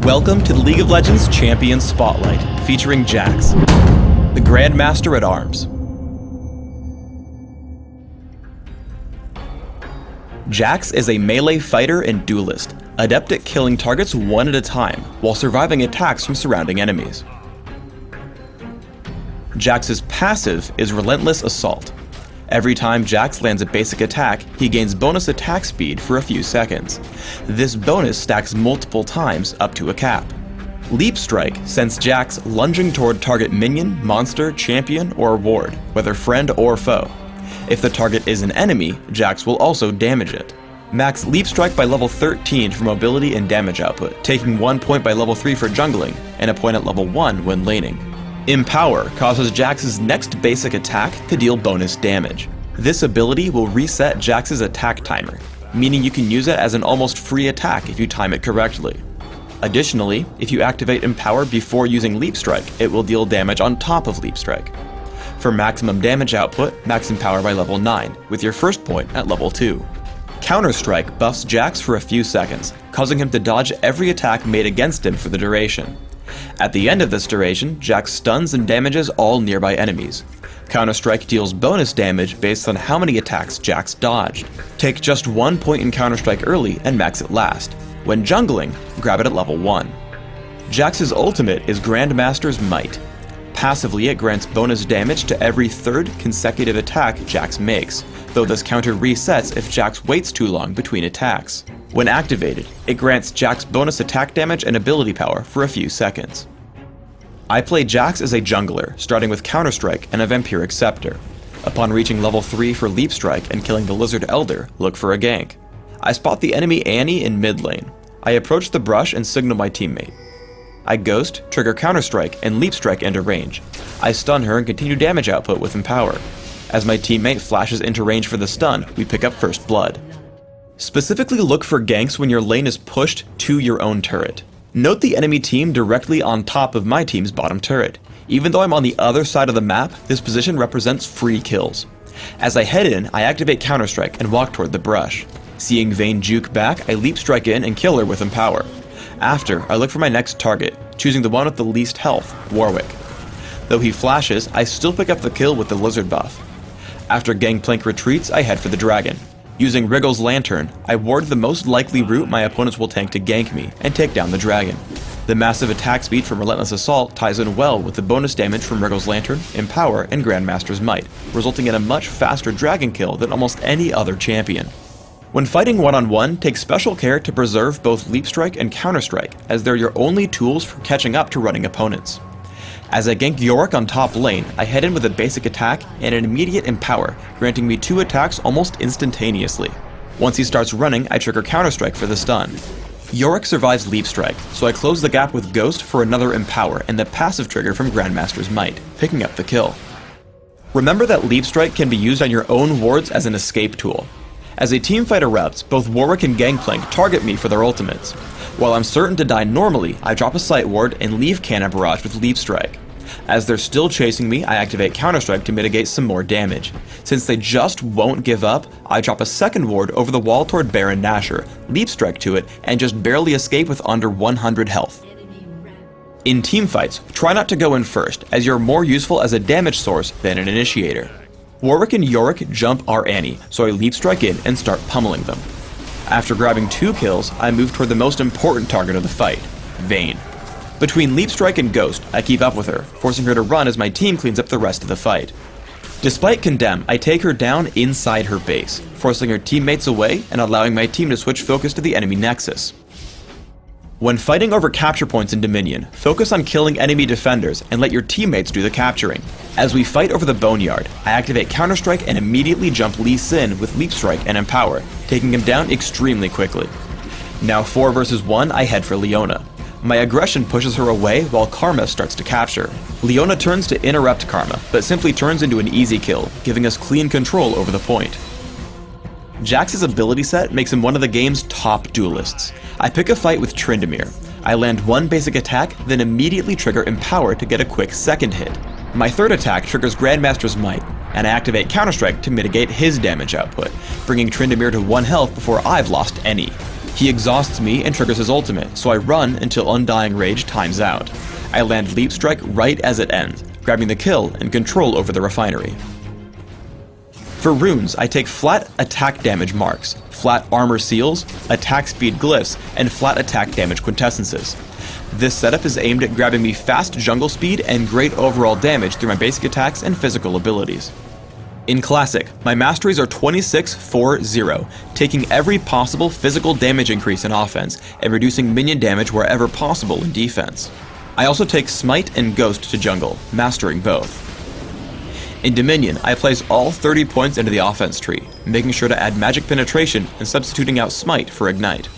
Welcome to the League of Legends Champion Spotlight, featuring Jax, the Grandmaster at Arms. Jax is a melee fighter and duelist, adept at killing targets one at a time, while surviving attacks from surrounding enemies. Jax's passive is Relentless Assault. Every time Jax lands a basic attack, he gains bonus attack speed for a few seconds. This bonus stacks multiple times up to a cap. Leap Strike sends Jax lunging toward target minion, monster, champion, or ward, whether friend or foe. If the target is an enemy, Jax will also damage it. Max Leap Strike by level 13 for mobility and damage output, taking 1 point by level 3 for jungling, and a point at level 1 when laning. Empower causes Jax's next basic attack to deal bonus damage. This ability will reset Jax's attack timer, meaning you can use it as an almost free attack if you time it correctly. Additionally, if you activate Empower before using Leap Strike, it will deal damage on top of Leap Strike. For maximum damage output, max Empower by level 9, with your first point at level 2. Counter Strike buffs Jax for a few seconds, causing him to dodge every attack made against him for the duration. At the end of this duration, Jax stuns and damages all nearby enemies. Counter-Strike deals bonus damage based on how many attacks Jax dodged. Take just 1 point in Counter-Strike early and max it last. When jungling, grab it at level 1. Jax's ultimate is Grandmaster's Might. Passively, it grants bonus damage to every third consecutive attack Jax makes, though this counter resets if Jax waits too long between attacks. When activated, it grants Jax bonus attack damage and ability power for a few seconds. I play Jax as a jungler, starting with Counter-Strike and a Vampiric Scepter. Upon reaching level 3 for Leap Strike and killing the Lizard Elder, look for a gank. I spot the enemy Annie in mid lane. I approach the brush and signal my teammate. I Ghost, trigger Counter-Strike, and Leap Strike into range. I stun her and continue damage output with Empower. As my teammate flashes into range for the stun, we pick up First Blood. Specifically look for ganks when your lane is pushed to your own turret. Note the enemy team directly on top of my team's bottom turret. Even though I'm on the other side of the map, this position represents free kills. As I head in, I activate Counter-Strike and walk toward the brush. Seeing Vayne juke back, I Leap Strike in and kill her with Empower. After, I look for my next target, choosing the one with the least health, Warwick. Though he flashes, I still pick up the kill with the Lizard buff. After Gangplank retreats, I head for the dragon. Using Wriggle's Lantern, I ward the most likely route my opponents will tank to gank me, and take down the dragon. The massive attack speed from Relentless Assault ties in well with the bonus damage from Wriggle's Lantern, Empower, and Grandmaster's Might, resulting in a much faster dragon kill than almost any other champion. When fighting one-on-one, take special care to preserve both Leap Strike and Counter Strike, as they're your only tools for catching up to running opponents. As I gank Yorick on top lane, I head in with a basic attack and an immediate Empower, granting me 2 attacks almost instantaneously. Once he starts running, I trigger Counter-Strike for the stun. Yorick survives Leap Strike, so I close the gap with Ghost for another Empower and the passive trigger from Grandmaster's Might, picking up the kill. Remember that Leap Strike can be used on your own wards as an escape tool. As a teamfight erupts, both Warwick and Gangplank target me for their ultimates. While I'm certain to die normally, I drop a Sight Ward and leave Cannon Barrage with Leap Strike. As they're still chasing me, I activate Counter-Strike to mitigate some more damage. Since they just won't give up, I drop a second ward over the wall toward Baron Nashor, Leap Strike to it, and just barely escape with under 100 health. In teamfights, try not to go in first, as you're more useful as a damage source than an initiator. Warwick and Yorick jump our Annie, so I Leap Strike in and start pummeling them. After grabbing 2 kills, I move toward the most important target of the fight, Vayne. Between Leap Strike and Ghost, I keep up with her, forcing her to run as my team cleans up the rest of the fight. Despite Condemn, I take her down inside her base, forcing her teammates away and allowing my team to switch focus to the enemy Nexus. When fighting over capture points in Dominion, focus on killing enemy defenders and let your teammates do the capturing. As we fight over the Boneyard, I activate Counter-Strike and immediately jump Lee Sin with Leap Strike and Empower, taking him down extremely quickly. Now 4 versus 1, I head for Leona. My aggression pushes her away while Karma starts to capture. Leona turns to interrupt Karma, but simply turns into an easy kill, giving us clean control over the point. Jax's ability set makes him one of the game's top duelists. I pick a fight with Tryndamere. I land 1 basic attack, then immediately trigger Empower to get a quick second hit. My third attack triggers Grandmaster's Might, and I activate Counter-Strike to mitigate his damage output, bringing Tryndamere to 1 health before I've lost any. He exhausts me and triggers his ultimate, so I run until Undying Rage times out. I land Leap Strike right as it ends, grabbing the kill and control over the refinery. For runes, I take flat attack damage marks, flat armor seals, attack speed glyphs, and flat attack damage quintessences. This setup is aimed at grabbing me fast jungle speed and great overall damage through my basic attacks and physical abilities. In Classic, my masteries are 26-4-0, taking every possible physical damage increase in offense and reducing minion damage wherever possible in defense. I also take Smite and Ghost to jungle, mastering both. In Dominion, I place all 30 points into the offense tree, making sure to add magic penetration and substituting out Smite for Ignite.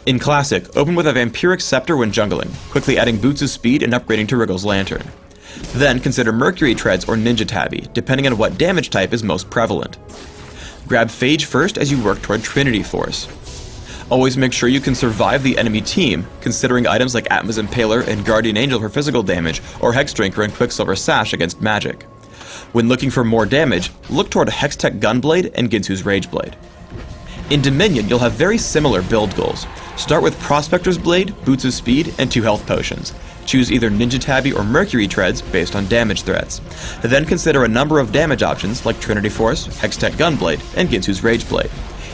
In Classic, open with a Vampiric Scepter when jungling, quickly adding Boots of Speed and upgrading to Wriggle's Lantern. Then consider Mercury Treads or Ninja Tabi, depending on what damage type is most prevalent. Grab Phage first as you work toward Trinity Force. Always make sure you can survive the enemy team, considering items like Atma's Impaler and Guardian Angel for physical damage, or Hexdrinker and Quicksilver Sash against magic. When looking for more damage, look toward Hextech Gunblade and Ginsu's Rageblade. In Dominion, you'll have very similar build goals. Start with Prospector's Blade, Boots of Speed, and 2 health potions. Choose either Ninja Tabi or Mercury Treads based on damage threats. Then consider a number of damage options like Trinity Force, Hextech Gunblade, and Ginsu's Rageblade.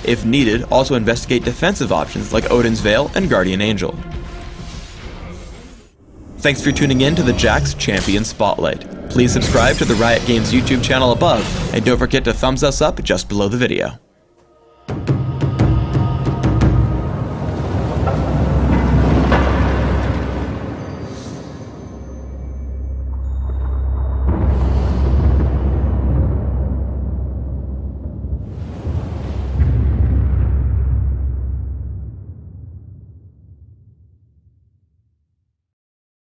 If needed, also investigate defensive options like Odin's Veil and Guardian Angel. Thanks for tuning in to the Jax Champion Spotlight. Please subscribe to the Riot Games YouTube channel above, and don't forget to thumbs us up just below the video.